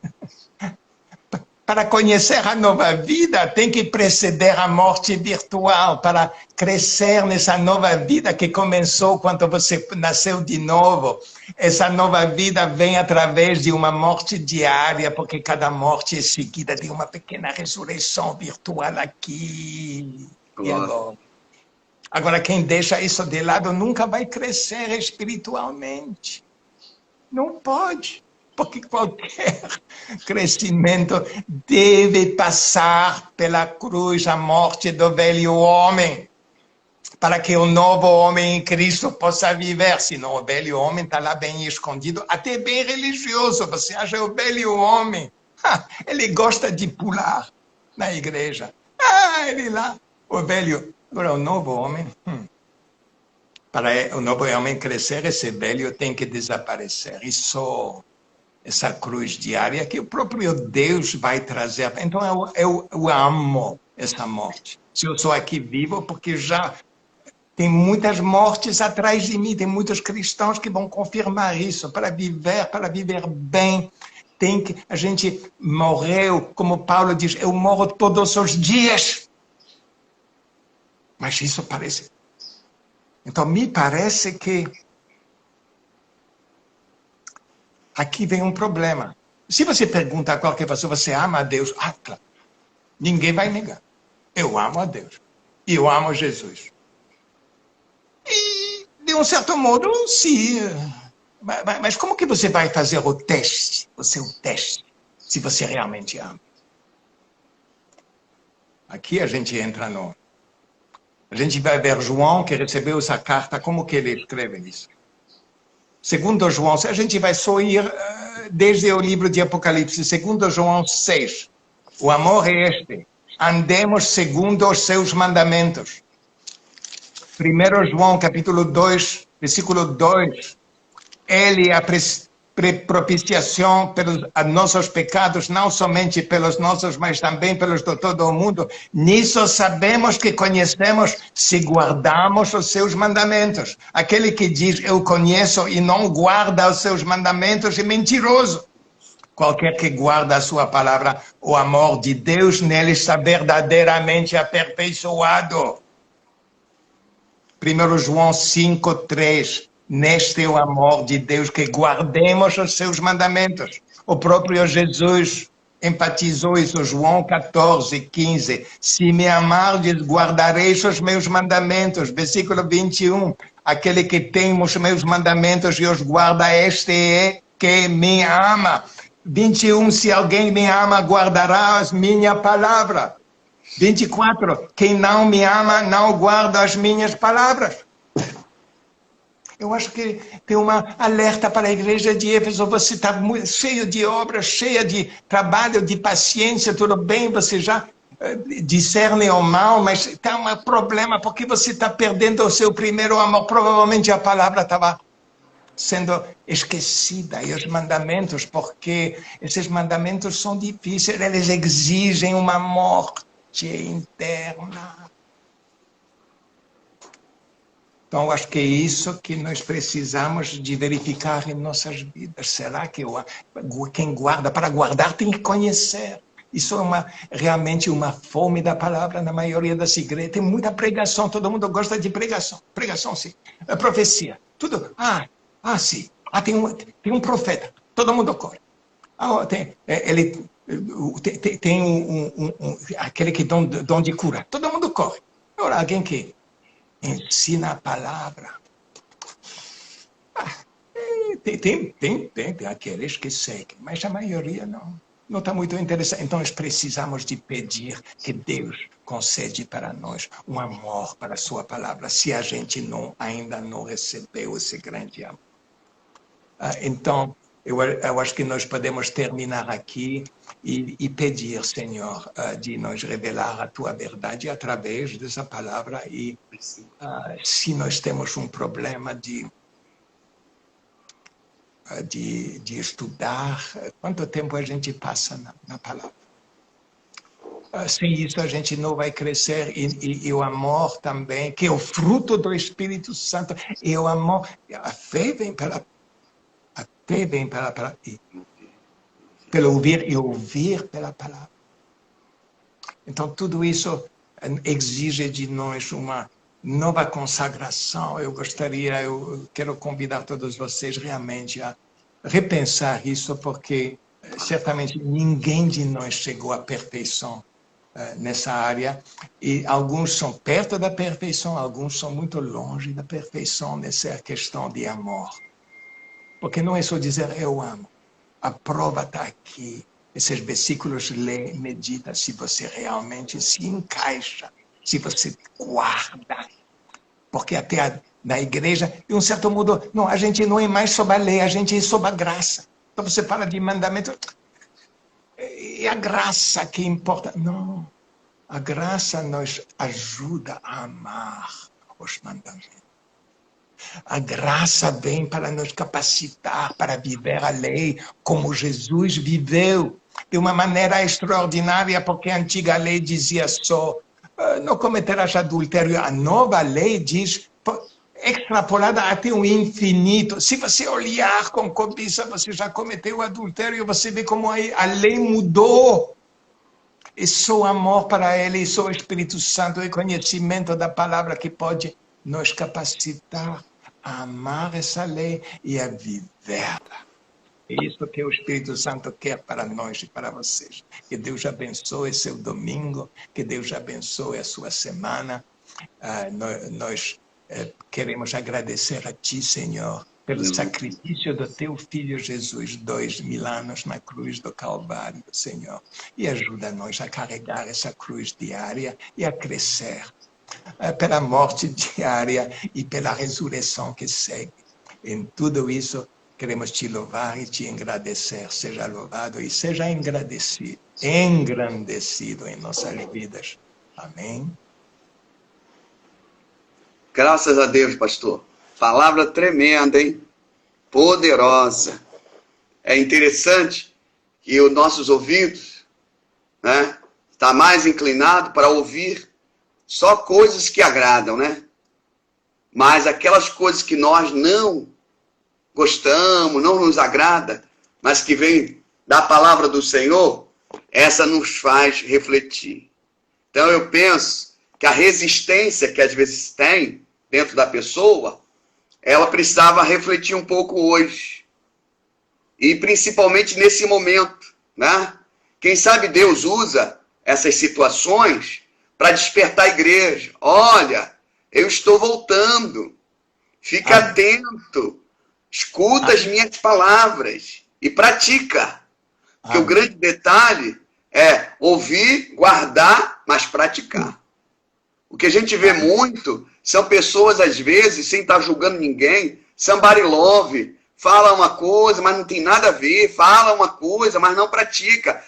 Para conhecer a nova vida, tem que preceder a morte virtual, para crescer nessa nova vida que começou quando você nasceu de novo. Essa nova vida vem através de uma morte diária, porque cada morte é seguida de uma pequena ressurreição virtual aqui e agora. Agora, quem deixa isso de lado nunca vai crescer espiritualmente. Não pode. Porque qualquer crescimento deve passar pela cruz, a morte do velho homem, para que o novo homem em Cristo possa viver. Senão o velho homem está lá bem escondido, até bem religioso. Você acha o velho homem? Ele gosta de pular na igreja. Ele lá, o velho. Agora, o novo homem... Para o novo homem crescer, esse velho tem que desaparecer. Isso... essa cruz diária que o próprio Deus vai trazer. Então, eu amo essa morte. Se eu sou aqui vivo, porque já tem muitas mortes atrás de mim, tem muitos cristãos que vão confirmar isso. Para viver bem, a gente morreu, como Paulo diz, eu morro todos os dias. Mas isso parece... Então, me parece que aqui vem um problema. Se você pergunta a qualquer pessoa, você ama a Deus? Claro. Ninguém vai negar. Eu amo a Deus. E eu amo Jesus. E, de um certo modo, sim. Mas como que você vai fazer o teste? O seu teste, se você realmente ama? Aqui a gente entra no... A gente vai ver João, que recebeu essa carta, como que ele escreve isso? Segundo João, a gente vai só ir desde o livro de Apocalipse, segundo João 6. O amor é este, andemos segundo os seus mandamentos. 1 João, capítulo 2, versículo 2. Ele é a propiciação pelos nossos pecados, não somente pelos nossos, mas também pelos de todo o mundo. Nisso sabemos que conhecemos se guardamos os seus mandamentos. Aquele que diz, eu conheço e não guarda os seus mandamentos é mentiroso. Qualquer que guarda a sua palavra, o amor de Deus nele está verdadeiramente aperfeiçoado. 1 João 5, 3. Neste é o amor de Deus, que guardemos os seus mandamentos. O próprio Jesus enfatizou isso, João 14, 15. Se me amardes, guardareis os meus mandamentos. Versículo 21. Aquele que tem os meus mandamentos e os guarda, este é que me ama. 21. Se alguém me ama, guardará a minha palavra. 24. Quem não me ama, não guarda as minhas palavras. Eu acho que tem uma alerta para a igreja de Éfeso. Você está cheio de obras, cheia de trabalho, de paciência, tudo bem, você já discerne o mal, mas está um problema porque você está perdendo o seu primeiro amor. Provavelmente a palavra estava sendo esquecida, e os mandamentos, porque esses mandamentos são difíceis, eles exigem uma morte interna. Então, acho que é isso que nós precisamos de verificar em nossas vidas. Será que quem guarda, para guardar, tem que conhecer? Isso é realmente uma fome da palavra na maioria das igrejas. Tem muita pregação, todo mundo gosta de pregação. Pregação, sim. A profecia, tudo. Sim. Tem um profeta, todo mundo corre. Tem aquele que dom de cura, todo mundo corre. Agora, alguém que ensina a palavra. Tem aqueles que seguem, mas a maioria não. não está muito interessante. Então, nós precisamos de pedir que Deus concede para nós um amor para a sua palavra, se a gente ainda não recebeu esse grande amor. Então, eu acho que nós podemos terminar aqui e pedir, Senhor, de nos revelar a Tua verdade através dessa palavra. E se nós temos um problema de estudar, quanto tempo a gente passa na palavra? Sem isso a gente não vai crescer, e o amor também, que é o fruto do Espírito Santo, e o amor, a fé vem pelo ouvir e ouvir pela palavra. Então tudo isso exige de nós uma nova consagração. Eu quero convidar todos vocês realmente a repensar isso, porque certamente ninguém de nós chegou à perfeição nessa área, e alguns são perto da perfeição, alguns são muito longe da perfeição nessa questão de amor. Porque não é só dizer eu amo, a prova está aqui. Esses versículos lê, medita, se você realmente se encaixa, se você guarda. Porque até na igreja, de um certo modo, não, a gente não é mais sobre a lei, a gente é sobre a graça. Então você fala de mandamento, é a graça que importa. Não, a graça nos ajuda a amar os mandamentos. A graça vem para nos capacitar para viver a lei como Jesus viveu, de uma maneira extraordinária, porque a antiga lei dizia só, não cometerás adultério. A nova lei diz, extrapolada até o infinito. Se você olhar com cobiça, você já cometeu adultério, você vê como a lei mudou. É só amor para ele, é só o Espírito Santo e conhecimento da palavra que pode nos capacitar a amar essa lei e a vivê-la. É isso que o Espírito Santo quer para nós e para vocês. Que Deus abençoe seu domingo, que Deus abençoe a sua semana. Nós queremos agradecer a Ti, Senhor, pelo sacrifício do Teu Filho Jesus, 2000 anos na cruz do Calvário, Senhor. E ajuda-nos a carregar essa cruz diária e a crescer pela morte diária e pela ressurreição que segue. Em tudo isso, queremos Te louvar e Te agradecer. Seja louvado e seja engrandecido em nossas vidas. Amém. Graças a Deus, pastor. Palavra tremenda, hein? Poderosa. É interessante que os nossos ouvidos, né, está mais inclinado para ouvir só coisas que agradam, né? Mas aquelas coisas que nós não gostamos, não nos agrada, mas que vem da palavra do Senhor, essa nos faz refletir. Então eu penso que a resistência que às vezes tem dentro da pessoa, ela precisava refletir um pouco hoje. E principalmente nesse momento, né? Quem sabe Deus usa essas situações para despertar a igreja. Olha, eu estou voltando. Fica atento. Escuta as minhas palavras e pratica. Porque o grande detalhe é ouvir, guardar, mas praticar. O que a gente vê muito são pessoas, às vezes, sem estar julgando ninguém, somebody love, fala uma coisa, mas não tem nada a ver, fala uma coisa, mas não pratica,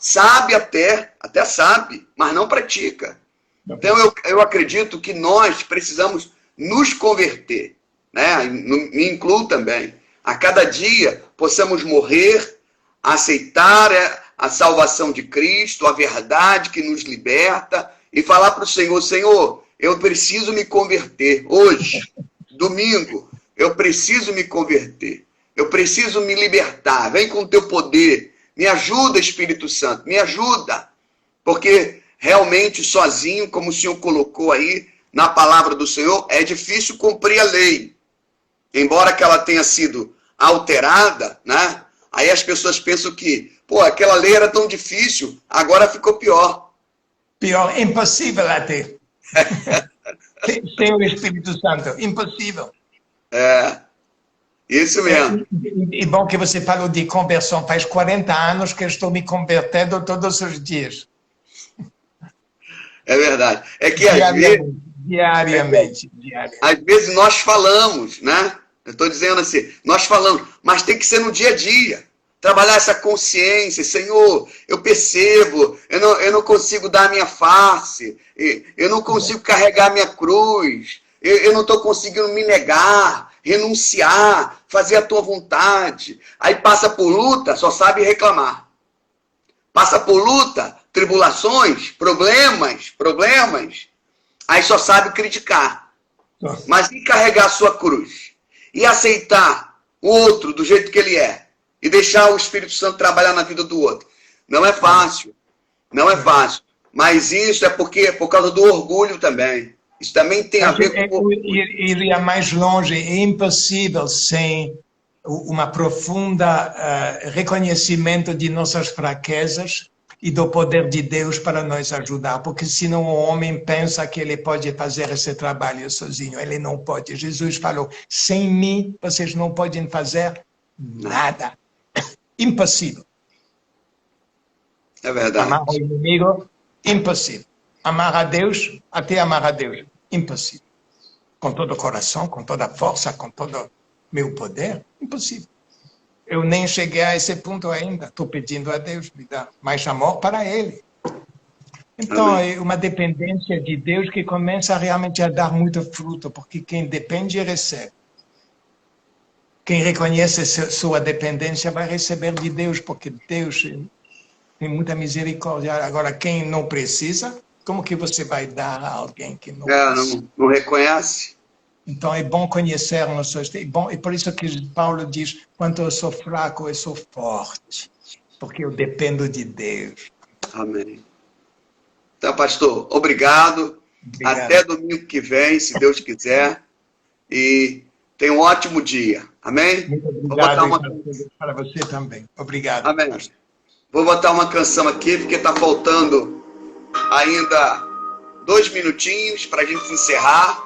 sabe até sabe, mas não pratica. Então eu acredito que nós precisamos nos converter, né? Me incluo também. A cada dia possamos morrer, aceitar a salvação de Cristo, a verdade que nos liberta, e falar para o Senhor, Senhor, eu preciso me converter. Hoje, domingo, eu preciso me converter. Eu preciso me libertar. Vem com o teu poder. Me ajuda, Espírito Santo. Me ajuda. Porque realmente, sozinho, como o Senhor colocou aí na palavra do Senhor, é difícil cumprir a lei. Embora que ela tenha sido alterada, né? Aí as pessoas pensam que, aquela lei era tão difícil, agora ficou pior. Pior, impossível até. Sem o Espírito Santo, impossível. Isso mesmo. E bom que você falou de conversão. Faz 40 anos que eu estou me convertendo todos os dias. É verdade. É que Diariamente. Às vezes nós falamos, né? Eu estou dizendo assim, nós falamos, mas tem que ser no dia a dia. Trabalhar essa consciência, Senhor, eu percebo, eu não consigo dar a minha face, eu não consigo carregar a minha cruz, eu não estou conseguindo me negar, renunciar, fazer a tua vontade. Aí passa por luta, só sabe reclamar. Passa por luta, tribulações, problemas, aí só sabe criticar. Mas e carregar a sua cruz? E aceitar o outro do jeito que ele é? E deixar o Espírito Santo trabalhar na vida do outro? Não é fácil. Não é fácil. Mas isso é por causa do orgulho também. Isso também tem a ver com... Iria mais longe. É impossível sem uma profunda reconhecimento de nossas fraquezas e do poder de Deus para nos ajudar, porque senão o homem pensa que ele pode fazer esse trabalho sozinho. Ele não pode. Jesus falou, sem mim vocês não podem fazer nada. Impossível. É verdade. Amar o inimigo, impossível. Amar a Deus, até amar a Deus, impossível. Com todo o coração, com toda a força, com todo o meu poder, impossível. Eu nem cheguei a esse ponto ainda. Estou pedindo a Deus me dar mais amor para Ele. Então, Amém. é uma dependência de Deus que começa realmente a dar muito fruto, porque quem depende, recebe. Quem reconhece sua dependência vai receber de Deus, porque Deus tem muita misericórdia. Agora, quem não precisa, como que você vai dar a alguém que não precisa? Não reconhece? Então, é bom conhecer nossos... E por isso que Paulo diz, quando eu sou fraco, eu sou forte, porque eu dependo de Deus. Amém. Então, pastor, obrigado. Até domingo que vem, se Deus quiser. E tenha um ótimo dia. Amém? Muito obrigado para você também. Obrigado. Amém. Vou botar uma canção aqui, porque está faltando ainda 2 minutinhos para a gente encerrar.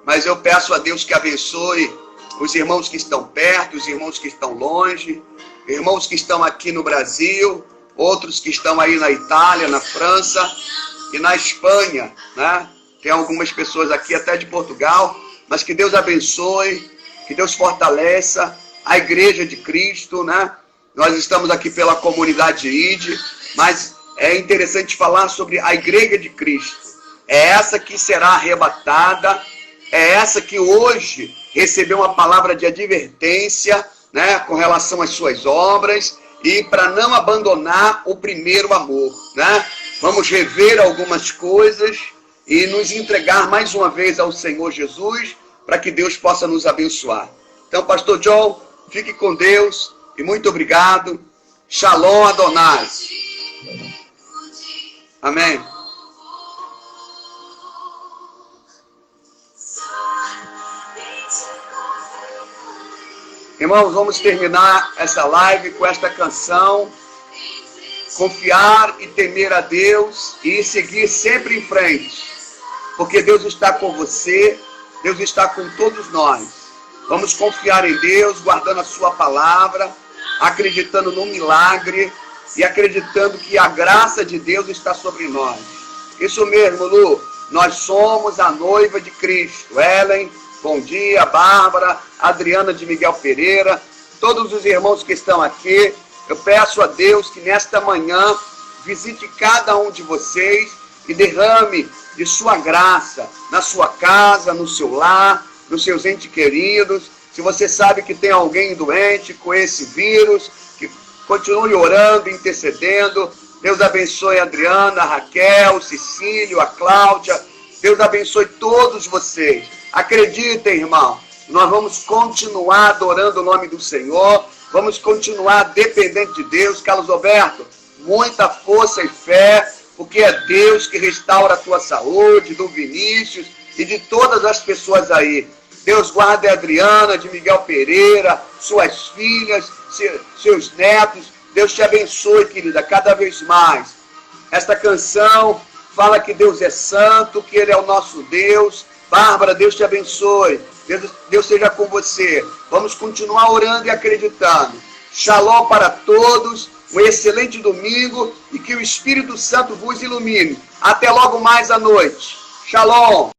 Mas eu peço a Deus que abençoe os irmãos que estão perto, os irmãos que estão longe, irmãos que estão aqui no Brasil, outros que estão aí na Itália, na França e na Espanha, né? Tem algumas pessoas aqui até de Portugal, mas que Deus abençoe, que Deus fortaleça a Igreja de Cristo, né? Nós estamos aqui pela comunidade ID, mas é interessante falar sobre a Igreja de Cristo. É essa que será arrebatada, é essa que hoje recebeu uma palavra de advertência, né, com relação às suas obras e para não abandonar o primeiro amor, né? Vamos rever algumas coisas e nos entregar mais uma vez ao Senhor Jesus para que Deus possa nos abençoar. Então, pastor John, fique com Deus e muito obrigado. Shalom Adonai. Amém. Irmãos, vamos terminar essa live com esta canção. Confiar e temer a Deus e seguir sempre em frente. Porque Deus está com você, Deus está com todos nós. Vamos confiar em Deus, guardando a sua palavra, acreditando no milagre e acreditando que a graça de Deus está sobre nós. Isso mesmo, Lu. Nós somos a noiva de Cristo. Ellen, bom dia. Bárbara, Adriana de Miguel Pereira, todos os irmãos que estão aqui. Eu peço a Deus que nesta manhã visite cada um de vocês e derrame de sua graça na sua casa, no seu lar, nos seus entes queridos. Se você sabe que tem alguém doente com esse vírus, que continue orando, intercedendo. Deus abençoe a Adriana, a Raquel, o Cecílio, a Cláudia. Deus abençoe todos vocês. Acreditem, irmão, nós vamos continuar adorando o nome do Senhor, vamos continuar dependendo de Deus. Carlos Alberto, muita força e fé, porque é Deus que restaura a tua saúde, do Vinícius e de todas as pessoas aí. Deus guarde a Adriana, de Miguel Pereira, suas filhas, seus netos. Deus te abençoe, querida, cada vez mais. Esta canção fala que Deus é santo, que Ele é o nosso Deus, Bárbara, Deus te abençoe. Deus seja com você. Vamos continuar orando e acreditando. Shalom para todos. Um excelente domingo e que o Espírito Santo vos ilumine. Até logo mais à noite. Shalom.